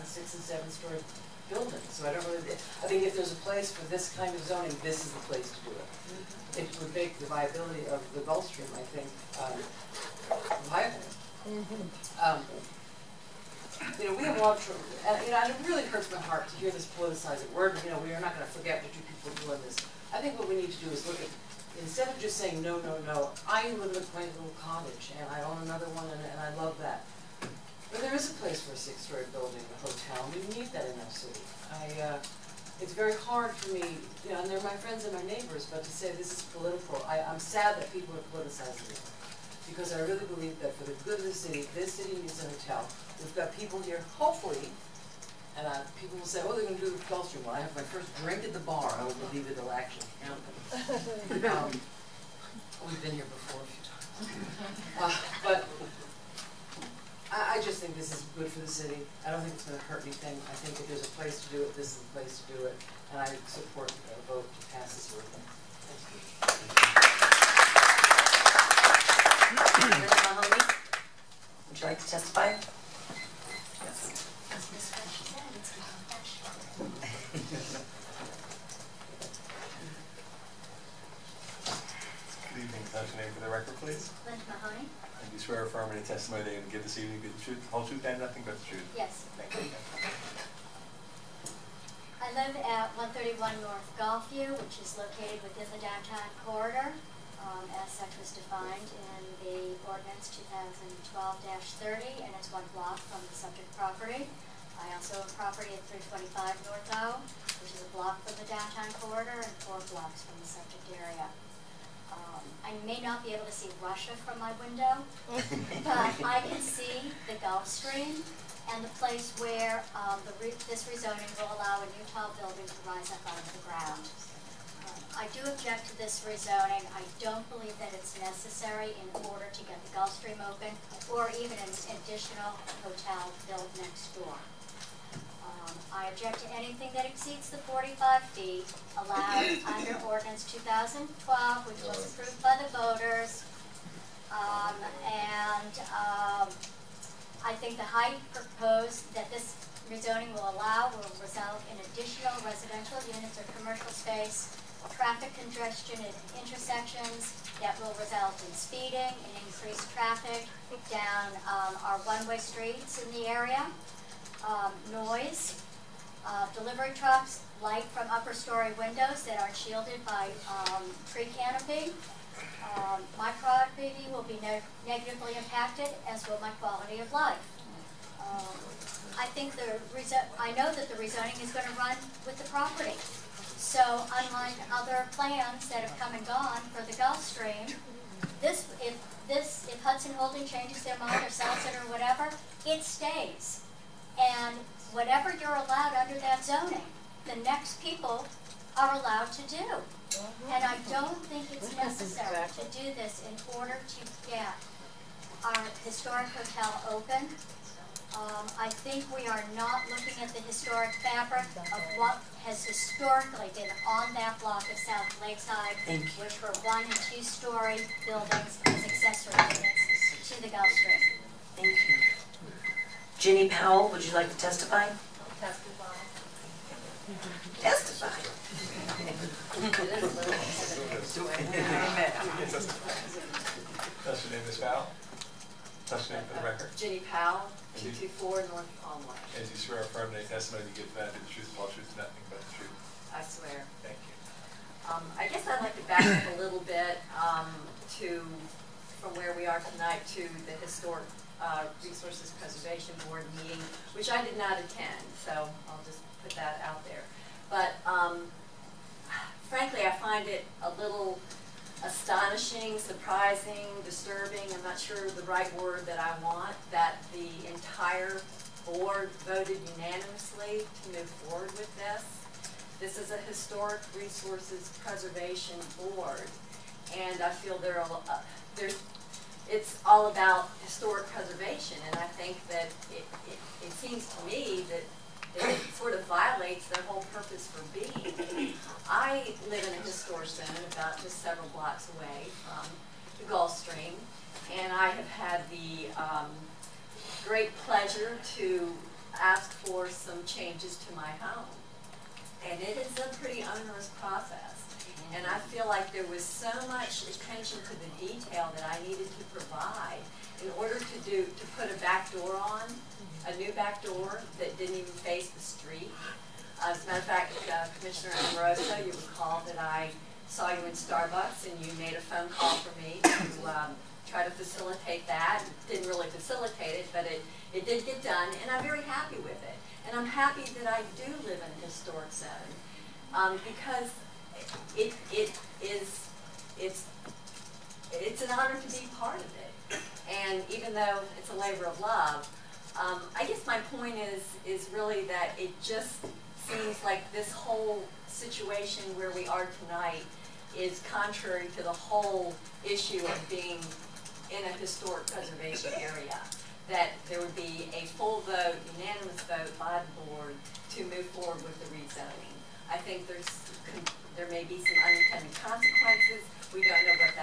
6- and 7-story buildings. So I don't really, I think if there's a place for this kind of zoning, this is the place to do it. It would make the viability of the Gulfstream, I think, viable. You know, we have a lot of trouble, and you know, and it really hurts my heart to hear this politicizing word. You know, we are not going to forget what you people do on this. I think what we need to do is look at, instead of just saying no, no, no. I live in a quaint little cottage, and I own another one, and I love that. But there is a place for a 6-story building, a hotel. We need that in our city. It's very hard for me, you know, and they're my friends and my neighbors, but to say this is political, I'm sad that people are politicizing it. Because I really believe that for the good of the city, this city needs a hotel. We've got people here, hopefully, and people will say, oh, they're going to do the Gulfstream. When I have my first drink at the bar, I will believe it'll actually happen. We've been here before a few times. But I just think this is good for the city. I don't think it's going to hurt anything. I think if there's a place to do it, this is the place to do it. And I support a vote to pass this ordinance. Thank you. Mahoney, would you like to testify? Yes. Good evening. Tell us your name for the record, please. Linda Mahoney. And you swear or affirm any testimony that you're going to give this evening be the truth, the whole truth, and nothing but the truth? Yes. Thank you. I live at 131 North Gulfview, which is located within the downtown corridor, as such was defined in the ordinance 2012-30, and it's 1 block from the subject property. I also own property at 325 North O, which is a block from the downtown corridor and 4 blocks from the subject area. I may not be able to see Russia from my window, but I can see the Gulfstream and the place where this rezoning will allow a new tall building to rise up out of the ground. I do object to this rezoning. I don't believe that it's necessary in order to get the Gulfstream open or even an additional hotel built next door. I object to anything that exceeds the 45 feet allowed under ordinance 2012, which was approved by the voters. I think the height proposed that this rezoning will allow will result in additional residential units or commercial space, traffic congestion at intersections that will result in speeding and increased traffic down our one-way streets in the area, noise, delivery trucks, light from upper story windows that are shielded by tree canopy. My property will be negatively impacted, as will my quality of life. I know that the rezoning is going to run with the property. So unlike other plans that have come and gone for the Gulfstream, if Hudson Holding changes their mind or sells it or whatever, it stays. And whatever you're allowed under that zoning, the next people are allowed to do. And I don't think it's necessary to do this in order to get our historic hotel open. I think we are not looking at the historic fabric of what has historically been on that block of South Lakeside, which were 1- and 2-story buildings as accessory units to the Gulfstream. Thank you. Ginny Powell, would you like to testify? Testify. Testify. That's your name, Ms. Powell. That's your name for the record. Ginny Powell, 224 North Palmway. And you swear or affirm any testimony you give tonight be the truth, the whole truth, and nothing but the truth? I swear. Thank you. I guess I'd like to back up a little bit from where we are tonight to the Historic Resources Preservation Board meeting, which I did not attend, so I'll just put that out there. But frankly, I find it a little astonishing, surprising, disturbing, I'm not sure the right word that I want, that the entire board voted unanimously to move forward with this. This is a Historic Resources Preservation Board, and I feel it's all about historic preservation, and I think that it seems to me that it sort of violates their whole purpose for being. I live in a historic zone about just several blocks away from the Gulfstream, and I have had the great pleasure to ask for some changes to my home. And it is a pretty onerous process. And I feel like there was so much attention to the detail that I needed to provide in order to put a back door on, a new back door that didn't even face the street. As a matter of fact, Commissioner Amoroso, you recall that I saw you in Starbucks and you made a phone call for me to try to facilitate that. It didn't really facilitate it, but it did get done, and I'm very happy with it. And I'm happy that I do live in a historic zone because it's an honor to be part of it. And even though it's a labor of love, I guess my point is really that it just seems like this whole situation where we are tonight is contrary to the whole issue of being in a historic preservation area. That there would be a full vote, unanimous vote by the board to move forward with the rezoning. I think there may be some unintended consequences. We don't know what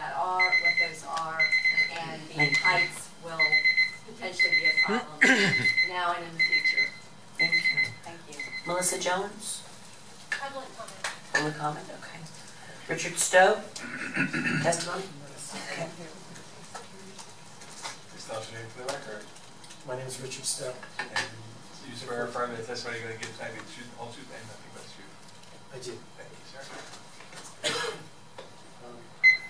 those are, and the heights will potentially be a problem now and in the future. Thank you. Thank you. Melissa Jones? Public comment. Public comment, okay. Richard Stowe? Testimony? Okay. Please tell us your name for the record. My name is Richard Stowe. And you swear or affirm that the testimony you're going to give tonight is the whole truth and nothing but the truth. I do. Thank you, sir.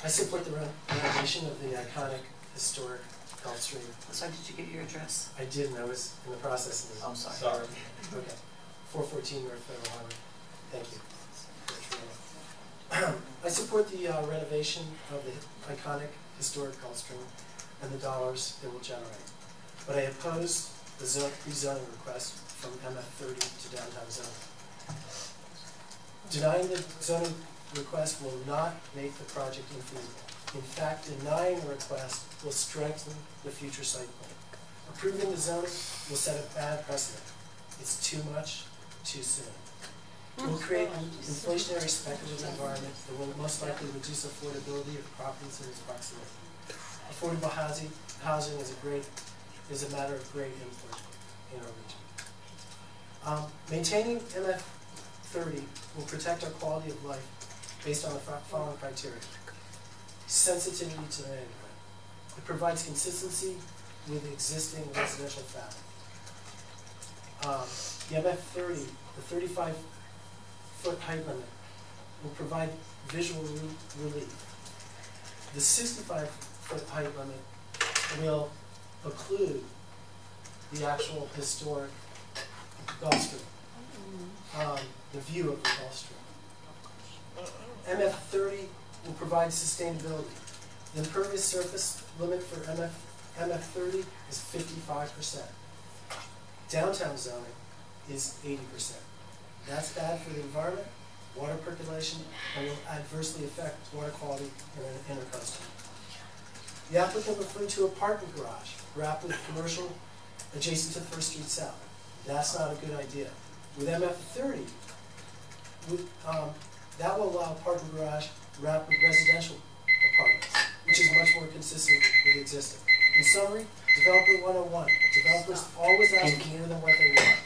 I support the renovation of the iconic, historic Gulfstream. Sorry, did you give your address? I didn't. I was in the process of it. Oh, sorry. Sorry. Okay. 414 North Federal Highway. Thank you. I support the renovation of the iconic, historic Gulfstream and the dollars it will generate. But I oppose the rezoning request from MF30 to downtown zoning. Denying the zoning request will not make the project infeasible. In fact, denying the request will strengthen the future site plan. Approving the zoning will set a bad precedent. It's too much, too soon. It will create an inflationary speculative environment that will most likely reduce affordability of properties in its proximity. Affordable housing is a matter of great import in our region. Maintaining MF30 will protect our quality of life based on the following criteria. Sensitivity to the neighborhood. It provides consistency with existing residential fabric. The MF30, the 35-foot height limit, will provide visual relief. The 65-foot height limit will occlude the actual historic Gulfstream, the view of the Gulfstream. MF30 will provide sustainability. The impervious surface limit for MF30 is 55%. Downtown zoning is 80%. That's bad for the environment, water percolation, and will adversely affect water quality in an intercoastal. The applicant referred to a parking garage wrapped with commercial adjacent to First Street South. That's not a good idea. With MF30, that will allow a parking garage wrapped with residential apartments, which is much more consistent with existing. In summary, Developer 101, developers always ask for more than what they want.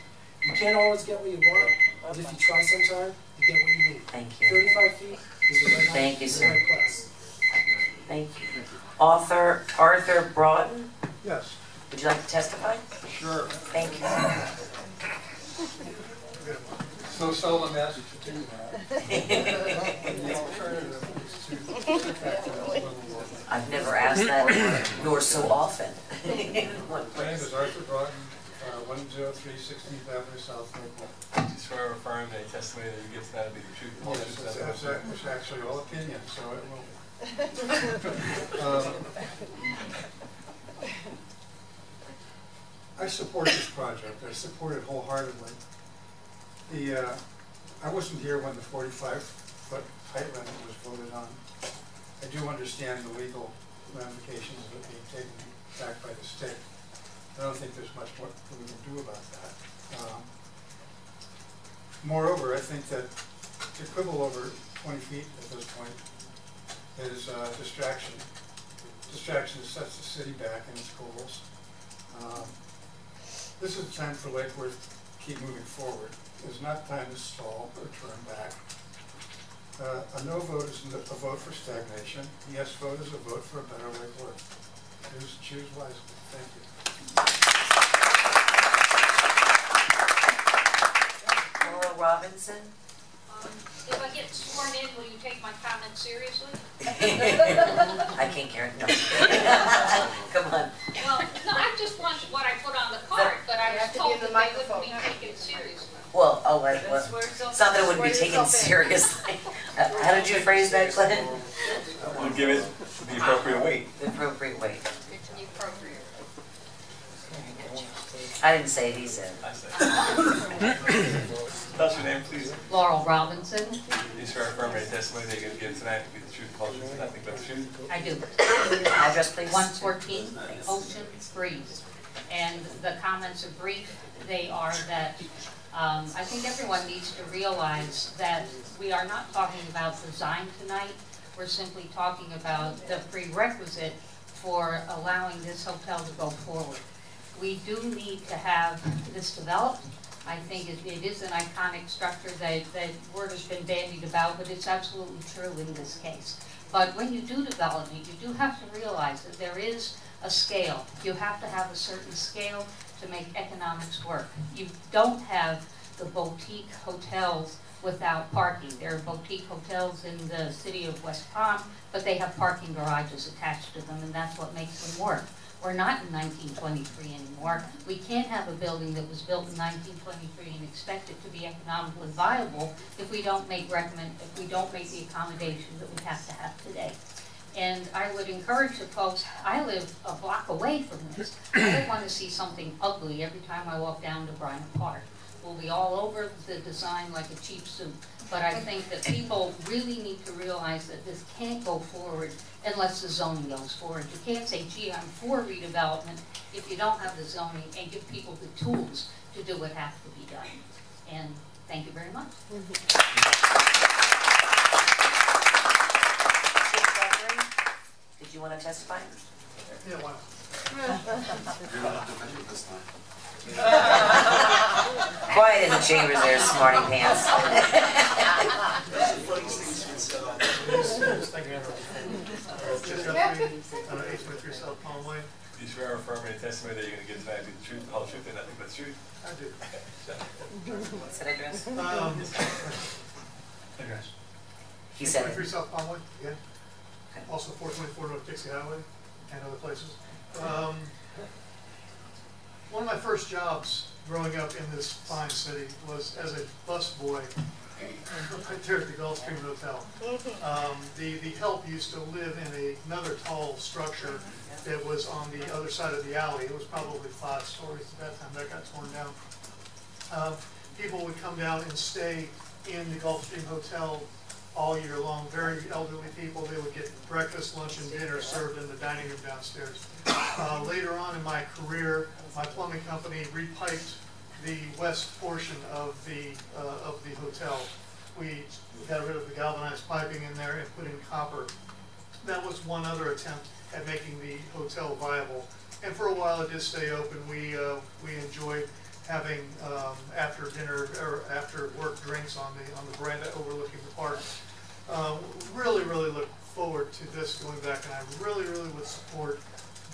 You can't always get what you want, but if you try sometime, you get what you need. Thank you. 35 feet is the right Thank you, sir. place. Thank you. Arthur Broughton, Yes, would you like to testify? sure. Thank you. So seldom asked to do that. The alternative is to protect it a little more. I've never asked that, nor so often. My name is Arthur Broughton, 103 16th Avenue, South Lakewood. Do you swear or affirm that the testimony that you give tonight will be the truth, the whole truth, and nothing but the truth? It's actually all opinion, so it will be. I support this project. I support it wholeheartedly. I wasn't here when the 45-foot height limit was voted on. I do understand the legal ramifications of it being taken back by the state. I don't think there's much more that we can do about that. Moreover, I think that to quibble over 20 feet at this point is distraction. Distraction sets the city back in its goals. This is time for Lakeworth to keep moving forward. It's not time to stall or turn back. A no vote is a vote for stagnation. A yes vote is a vote for a better Lakeworth. Choose wisely. Thank you. Laura Robinson. If I get sworn in, will you take my comments seriously? I can't guarantee. No. Come on. Well, no, I just want what I put on the card, but I was told that they wouldn't be taken seriously. Well, it's not that it wouldn't be taken seriously. How did you phrase that, Glenn? We'll give it the appropriate weight. The appropriate weight. It's the appropriate. I didn't say it, he said. I said. Tell us your name, please. Laurel Robinson. You swear affirm any testimony that you're going to give tonight to be the truth, the whole truth, and nothing but the truth. I do. Address, please. 114 Ocean Breeze. And the comments are brief. They are that I think everyone needs to realize that we are not talking about design tonight. We're simply talking about the prerequisite for allowing this hotel to go forward. We do need to have this developed. I think it is an iconic structure that word has been bandied about, but it's absolutely true in this case. But when you do development, you do have to realize that there is a scale. You have to have a certain scale to make economics work. You don't have the boutique hotels without parking. There are boutique hotels in the city of West Palm, but they have parking garages attached to them, and that's what makes them work. We're not in 1923 anymore. We can't have a building that was built in 1923 and expect it to be economically viable if we don't make the accommodation that we have to have today. And I would encourage the folks, I live a block away from this. I don't want to see something ugly every time I walk down to Bryant Park. We'll be all over the design like a cheap suit. But I think that people really need to realize that this can't go forward unless the zoning goes forward. You can't say, gee, I'm for redevelopment if you don't have the zoning and give people the tools to do what has to be done. And thank you very much. Did you want to testify? Yeah, why not? You're not defending this time. Quiet in the chambers there, smarty pants. South Palmway. You swear or affirm any testimony that you're going to give tonight to be the truth, the whole truth, and nothing but the truth. I do. What's that address? Address. He said 23 it. South Palmway, yeah. Okay. Also 424 North Dixie Highway and other places. One of my first jobs growing up in this fine city was as a busboy right there at the Gulfstream Hotel. The help used to live in another tall structure that was on the other side of the alley. It was probably 5 stories at that time. That got torn down. People would come down and stay in the Gulfstream Hotel all year long. Very elderly people. They would get breakfast, lunch, and dinner served in the dining room downstairs. Later on in my career, my plumbing company repiped the west portion of the hotel. We got rid of the galvanized piping in there and put in copper. That was one other attempt at making the hotel viable. And for a while it did stay open. We enjoyed having after dinner or after work drinks on the veranda overlooking the park. Really look forward to this going back, and I really would support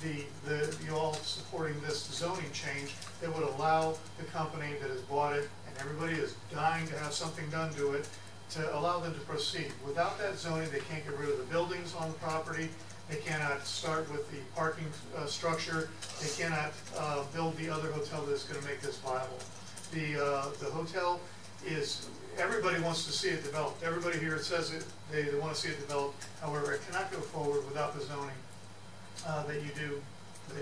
you all supporting this zoning change that would allow the company that has bought it, and everybody is dying to have something done to it, to allow them to proceed. Without that zoning, they can't get rid of the buildings on the property. They cannot start with the parking structure. They cannot build the other hotel that's going to make this viable. The hotel is, everybody wants to see it developed. Everybody here says it, they want to see it developed. However, it cannot go forward without the zoning that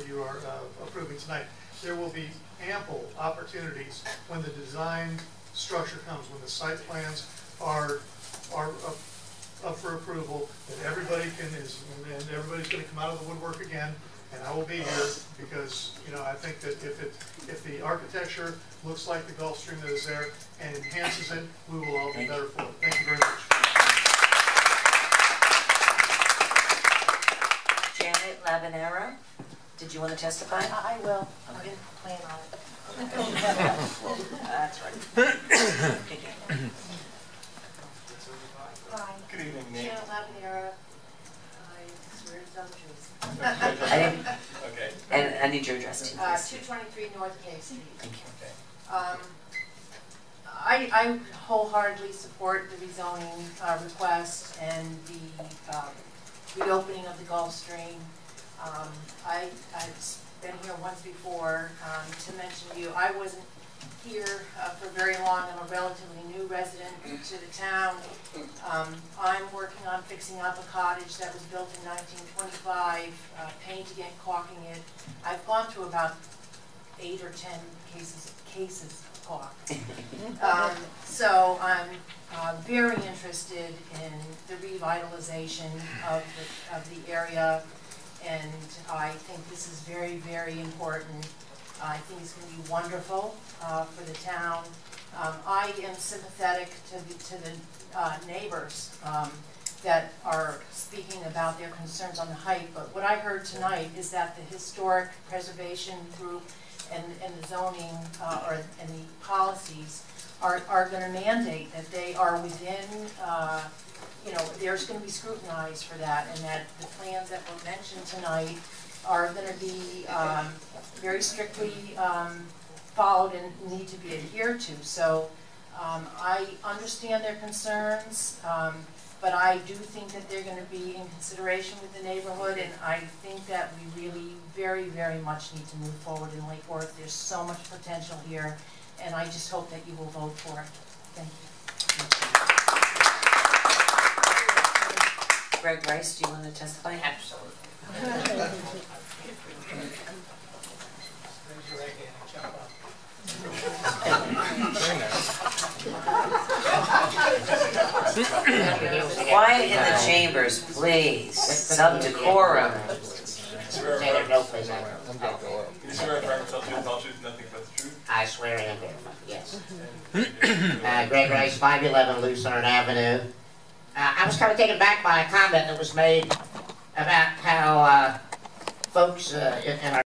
you are approving tonight. There will be ample opportunities when the design structure comes, when the site plans are up for approval, that everybody and everybody's going to come out of the woodwork again, and I will be here because, you know, I think that if the architecture looks like the Gulfstream that is there and enhances it, we will all be better for it. Thank you very much. Janet Lavanera. Did you want to testify? I will. I Okay. didn't plan on it. That's right. Hi. Good evening, Nate. Janet Lavenera. I swear to tell the truth. I didn't, Okay. and I need your address too, please. 223 North K Street. Thank you. Okay. I wholeheartedly support the rezoning request and the reopening of the Gulfstream. I've been here once before. To mention to you, I wasn't here for very long. I'm a relatively new resident to the town. I'm working on fixing up a cottage that was built in 1925, painting it, caulking it. I've gone through about 8 or 10 cases of caulk. So I'm very interested in the revitalization of the area, and I think this is very, very important. I think it's going to be wonderful for the town. I am sympathetic to the neighbors that are speaking about their concerns on the height, but what I heard tonight is that the historic preservation group and the zoning and the policies are going to mandate that they are within, there's going to be scrutinized for that, and that the plans that were mentioned tonight are going to be very strictly followed and need to be adhered to. So I understand their concerns, but I do think that they're going to be in consideration with the neighborhood, and I think that we really very, very much need to move forward in Lake Worth. There's so much potential here, and I just hope that you will vote for it. Thank you. Greg Rice, do you want to testify? Absolutely. Raise your right hand and jump up. Quiet in the chambers, please. Some decorum. Say there's no place I work. You swear and affirm to tell the truth, nothing but the truth? I swear and verify, yes. And Greg Rice, 511 Lucerne Avenue. I was kind of taken back by a comment that was made about how folks in our